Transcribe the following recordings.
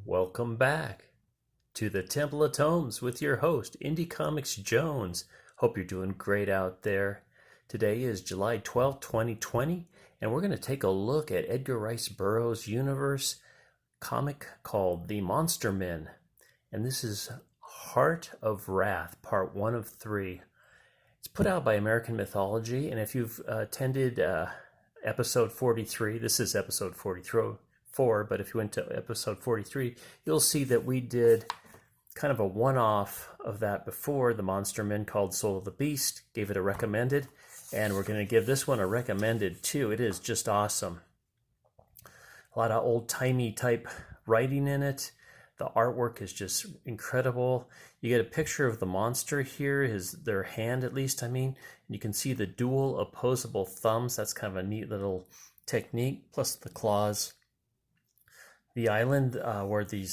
Welcome back to the Temple of Tomes with your host, Indie Comics Jones. Hope you're doing great out there. Today is July 12th, 2020, and we're going to take a look at Edgar Rice Burroughs' universe comic called The Monster Men. And this is Heart of Wrath, part 1 of 3. It's put out by American Mythology, and if you've attended episode 43, this is episode 44, but if you went to episode 43, you'll see that we did kind of a one-off of that before, The Monster Men, called Soul of the Beast, gave it a recommended, and we're going to give this one a recommended too. It is just awesome. A lot of old-timey type writing in it. The artwork is just incredible. You get a picture of the monster here, their hand at least, and you can see the dual opposable thumbs. That's kind of a neat little technique, plus the claws. The island where the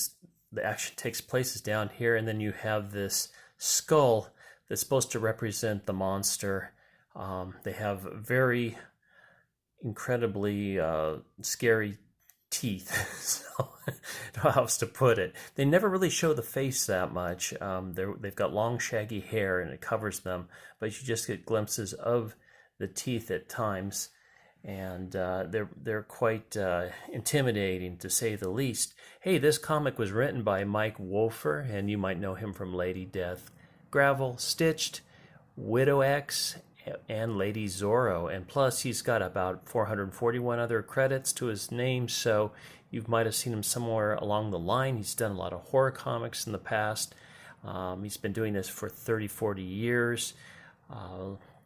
action takes place is down here, and then you have this skull that's supposed to represent the monster. They have very incredibly scary teeth. So I don't know how else to put it. They never really show the face that much. They've got long shaggy hair and it covers them, but you just get glimpses of the teeth at times. And they're quite intimidating, to say the least. Hey, this comic was written by Mike Wolfer, and you might know him from Lady Death, Gravel, Stitched, Widow X, and Lady Zorro. And plus, he's got about 441 other credits to his name, so you might have seen him somewhere along the line. He's done a lot of horror comics in the past. He's been doing this for 30, 40 years.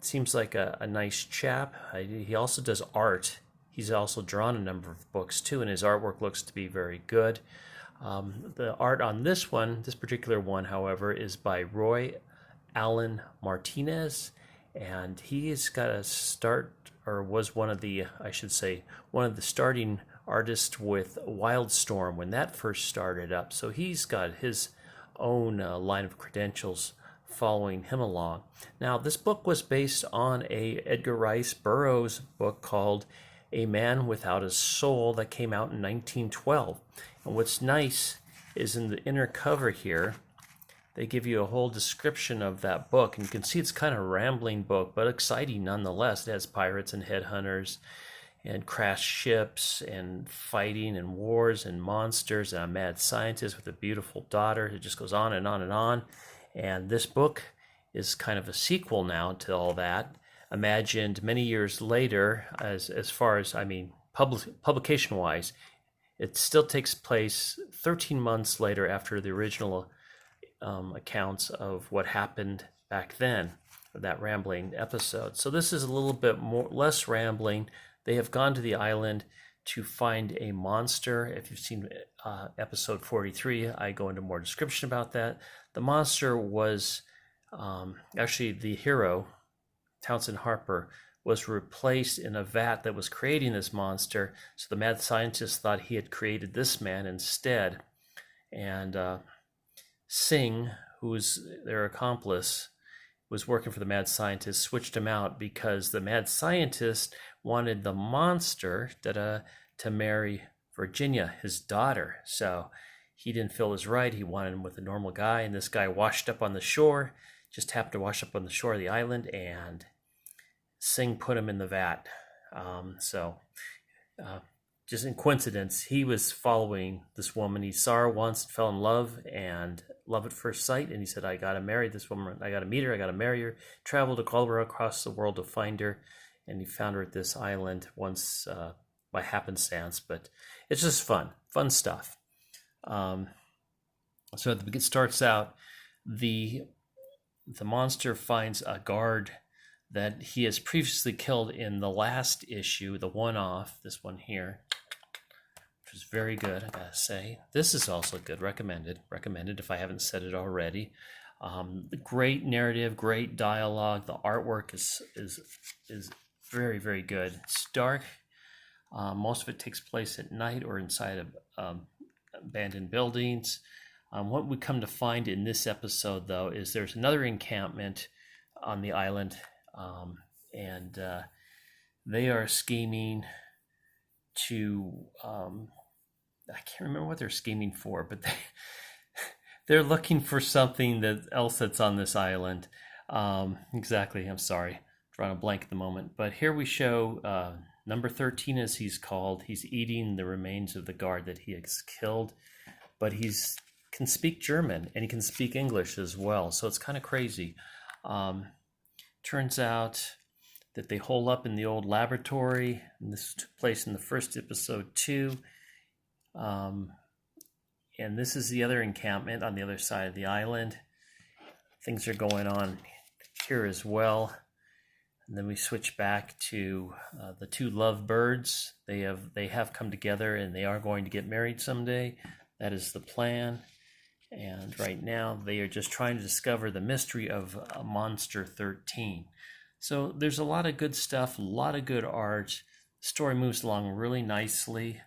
Seems like a nice chap. He also does art. He's also drawn a number of books too, and his artwork looks to be very good. The art on this particular one, however, is by Roy Allen Martinez, and he's got a start, or was one of the starting artists with Wildstorm when that first started up. So he's got his own line of credentials following him along. Now, this book was based on a Edgar Rice Burroughs book called A Man Without a Soul that came out in 1912. And what's nice is in the inner cover here, they give you a whole description of that book. And you can see it's kind of a rambling book, but exciting nonetheless. It has pirates and headhunters and crashed ships and fighting and wars and monsters and a mad scientist with a beautiful daughter. It just goes on and on and on. And this book is kind of a sequel now to all that, imagined many years later, as far as, publication-wise. It still takes place 13 months later after the original accounts of what happened back then, that rambling episode. So this is a little bit less rambling. They have gone to the island to find a monster. If you've seen episode 43, I go into more description about that. The monster was actually the hero, Townsend Harper, was replaced in a vat that was creating this monster. So the mad scientist thought he had created this man instead. And Singh, who was their accomplice, was working for the mad scientist, switched him out because the mad scientist wanted the monster to marry Virginia, his daughter. So he didn't feel it was right. He wanted him with a normal guy, and this guy washed up on the shore, just happened to wash up on the shore of the island, and Singh put him in the vat. Just in coincidence, he was following this woman. He saw her once, fell in love, and love at first sight, and he said, I gotta marry this woman, I gotta meet her, I gotta marry her. Traveled all around across the world to find her, and he found her at this island once by happenstance, but it's just fun stuff. So it starts out, the monster finds a guard that he has previously killed in the last issue, the one-off, this one here, which is very good, I gotta say. This is also good, recommended if I haven't said it already. Great narrative, great dialogue. The artwork is very, very good. It's dark. Most of it takes place at night or inside of abandoned buildings. What we come to find in this episode, though, is there's another encampment on the island, and they are scheming to I can't remember what they're scheming for, but they're looking for something else that's on this island. Exactly. I'm sorry, drawing a blank at the moment. But here we show number 13, as he's called. He's eating the remains of the guard that he has killed, but he's can speak German and he can speak English as well. So it's kind of crazy. Turns out that they hole up in the old laboratory, and this took place in the first episode too. And this is the other encampment on the other side of the island. Things are going on here as well. And then we switch back to the two lovebirds. They have come together and they are going to get married someday. That is the plan. And right now they are just trying to discover the mystery of Monster 13. So there's a lot of good stuff, a lot of good art. The story moves along really nicely.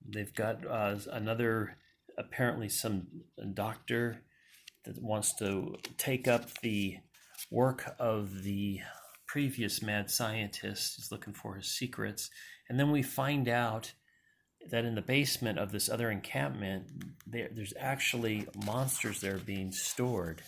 They've got apparently some doctor that wants to take up the work of the previous mad scientist. He's looking for his secrets. And then we find out that in the basement of this other encampment, there's actually monsters that are being stored.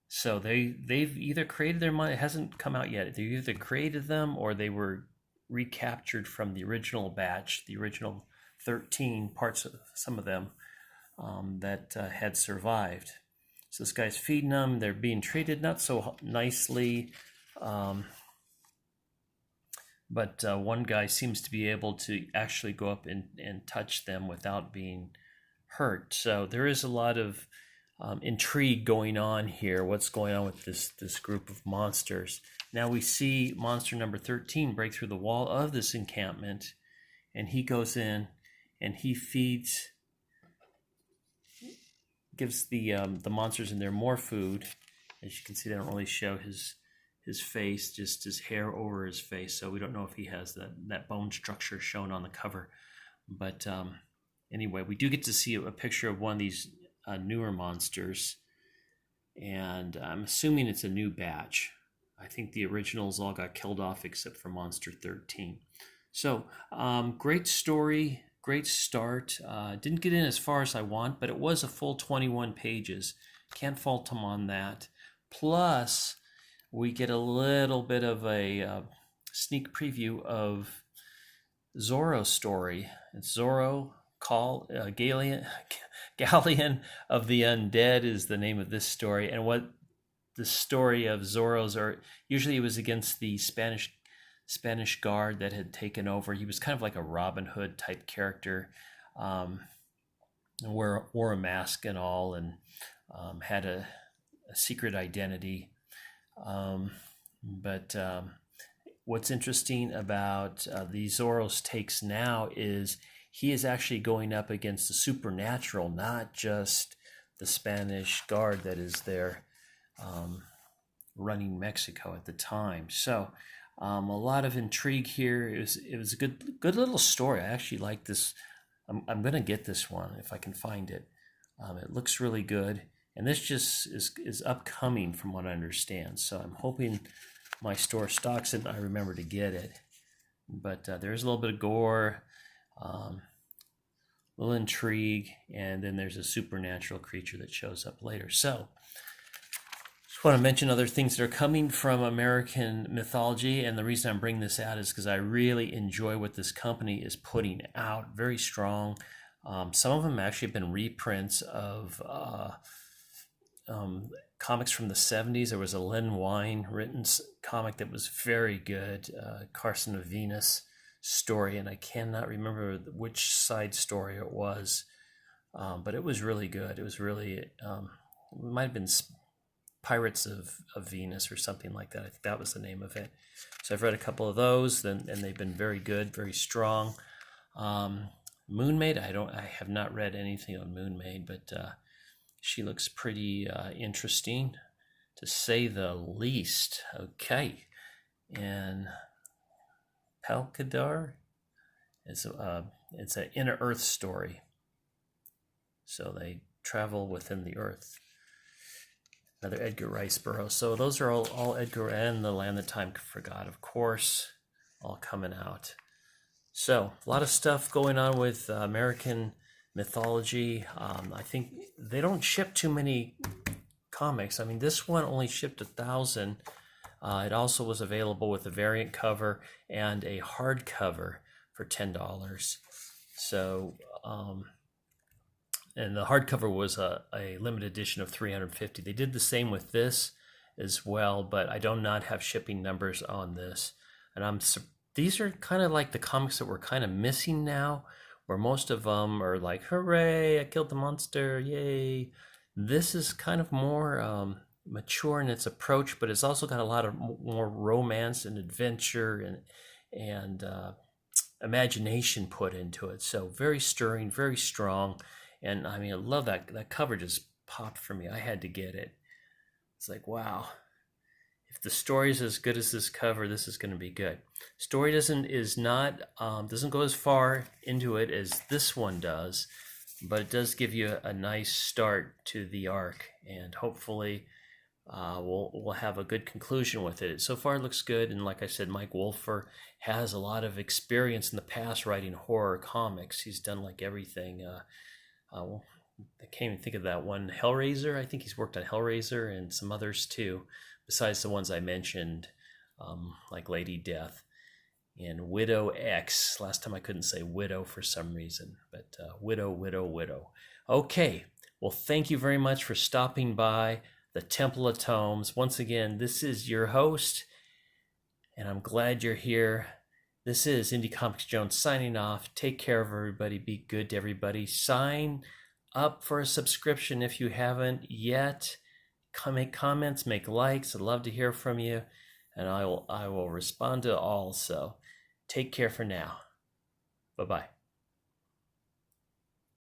So they've either created their mind. It hasn't come out yet. They either created them or they were recaptured from the original batch, the original 13 parts of some of them that had survived. So this guy's feeding them. They're being treated not so nicely. But one guy seems to be able to actually go up and touch them without being hurt. So there is a lot of intrigue going on here. What's going on with this group of monsters? Now we see monster number 13 break through the wall of this encampment, and he goes in and he gives the monsters in there more food. As you can see, they don't really show his face, just his hair over his face, so we don't know if he has that bone structure shown on the cover. But anyway, we do get to see a picture of one of these newer monsters, and I'm assuming it's a new batch. I think the originals all got killed off except for Monster 13. So great story, great start. Didn't get in as far as I want, but it was a full 21 pages. Can't fault him on that. Plus, we get a little bit of a sneak preview of Zorro's story. It's Zorro, Galleon of the Undead is the name of this story. And what the story of Zorro's usually it was against the Spanish guard that had taken over. He was kind of like a Robin Hood type character, wore a mask and all, and had a secret identity. But what's interesting about the Zorro's takes now is he is actually going up against the supernatural, not just the Spanish guard that is there running Mexico at the time. So a lot of intrigue here. It was a good little story. I actually like this. I'm going to get this one if I can find it. It looks really good. And this just is upcoming from what I understand. So I'm hoping my store stocks it and I remember to get it. But there's a little bit of gore, little intrigue, and then there's a supernatural creature that shows up later. So just want to mention other things that are coming from American Mythology. And the reason I'm bringing this out is because I really enjoy what this company is putting out. Very strong. Some of them actually have been reprints of comics from the 70s. There was a Len Wein written comic that was very good, Carson of Venus story, and I cannot remember which side story it was, but it was really good. It was really, it might have been Pirates of Venus or something like that. I think that was the name of it. So I've read a couple of those, and they've been very good, very strong. Moonmaid, I have not read anything on Moonmaid, but she looks pretty interesting, to say the least. Okay, and Palkadar it's an inner Earth story. So they travel within the Earth. Another Edgar Rice Burroughs. So those are all Edgar, and The Land That Time Forgot, of course. all coming out. So a lot of stuff going on with American mythology. I think they don't ship too many comics. I mean, this one only shipped 1,000. It also was available with a variant cover and a hardcover for $10. So, and the hardcover was a limited edition of 350. They did the same with this as well, but I do not have shipping numbers on this. And these are kind of like the comics that we're kind of missing now, where most of them are like, hooray, I killed the monster, yay. This is kind of more mature in its approach, but it's also got a lot of more romance and adventure and imagination put into it. So very stirring, very strong. And I mean, I love that cover just popped for me. I had to get it. It's like, wow, if the story is as good as this cover, this is going to be good. Story doesn't go as far into it as this one does, but it does give you a nice start to the arc, and hopefully we'll have a good conclusion with it. So far it looks good, and like I said, Mike Wolfer has a lot of experience in the past writing horror comics. He's done like everything. I can't even think of that one. Hellraiser, I think he's worked on Hellraiser and some others too, besides the ones I mentioned, like Lady Death and Widow X. Last time I couldn't say widow for some reason, but widow. Okay, well, thank you very much for stopping by the Temple of Tomes. Once again, this is your host, and I'm glad you're here. This is Indie Comics Jones signing off. Take care of everybody. Be good to everybody. Sign up for a subscription if you haven't yet. Make comments, make likes. I'd love to hear from you, and I will respond to all. So take care for now. Bye-bye.